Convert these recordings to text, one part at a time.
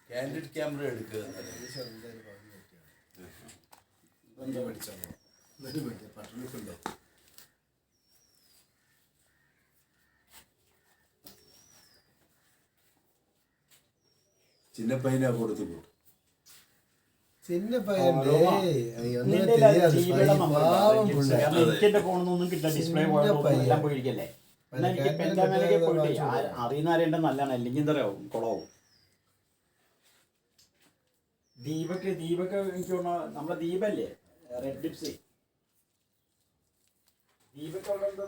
Candid camera എടുക്കുക. ചിന്ന പയ്യനാ കൊടുത്തു ചിന്ന പയ്യന്റെ ഫോണൊന്നും കിട്ടില്ല. ഡിസ്പ്ലേ എല്ലാം പോയിരിക്കല്ലേ. എനിക്ക് പെൻഡാമേനൊക്കെ പോയിട്ട് അറിയുന്ന ആരേണ്ട നല്ലതാണ്. അല്ലെങ്കിൽ എന്താ പറയാ കുളവും. ദീപക് എനിക്ക് തോന്നുന്നു നമ്മളെ ദീപല്ലേ റെഡ് ലിപ്സ് ദീപക് അവിടെ എന്തോ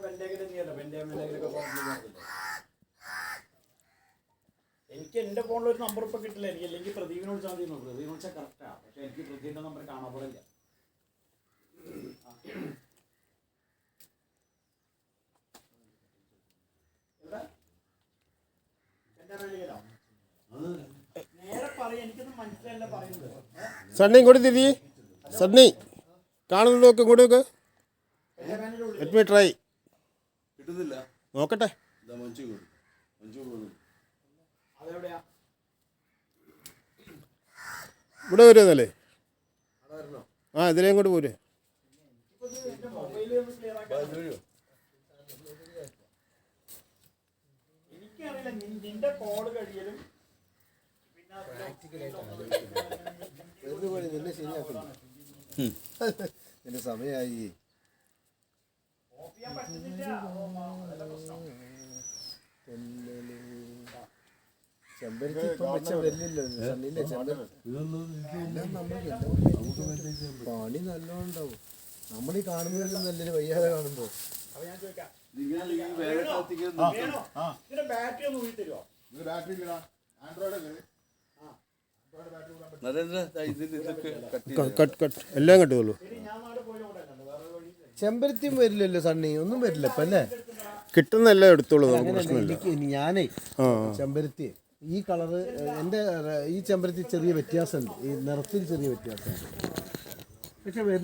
പെൻഡാമേനൊക്കെ എനിക്ക് എന്റെ ഫോണിൽ ഒരു നമ്പർ ഇപ്പൊ കിട്ടില്ല. എനിക്ക് അല്ലെങ്കിൽ പ്രദീപിനെ വിളിച്ചാൽ മതി. പ്രദീപിനെ വിളിച്ചാൽ കറക്റ്റാ. പക്ഷെ എനിക്ക് പ്രദീപിന്റെ നമ്പർ കാണാൻ പാടില്ല. നേരെ പറയാ. എനിക്കൊന്നും മനസ്സിലല്ല പറയുന്നത്. സണ്ണി ഇങ്ങോട്ട് തിരി. സണ്ണി കാണുന്നുണ്ടോ? നോക്ക് ഇങ്ങോട്ട് നോക്ക്. Let me try. കിട്ടുന്നില്ല. നോക്കട്ടെ. ഇവിടെ വരുന്നല്ലേ? ആ ഇതിലേ ഇങ്ങോട്ട് പോരെ. എനിക്കറിയില്ല നിന്റെ കോഡ് കഴിയലും എന്റെ സമയായി. ചെമ്പരത്തി പണി നല്ലോണം ഉണ്ടാവും. നമ്മൾ ഈ കാണുന്നതിലും നല്ലൊരു വയ്യാതെ കാണുമ്പോ ബാറ്ററി ഒന്ന് ഊരി തരുമോ? എല്ലാം കട്ടുള്ളൂ. ചെമ്പരത്തിയും വരില്ലല്ലോ സണ്ണി, ഒന്നും വരില്ല ഇപ്പൊ അല്ലേ? കിട്ടുന്നല്ല എടുത്തോളൂ. ഞാനേ ചെമ്പരത്തി ഈ കളറ് എൻ്റെ ഈ ചെമ്പരത്തി ചെറിയ വ്യത്യാസമുണ്ട്. ഈ നിറത്തിൽ ചെറിയ വ്യത്യാസമുണ്ട്. പക്ഷെ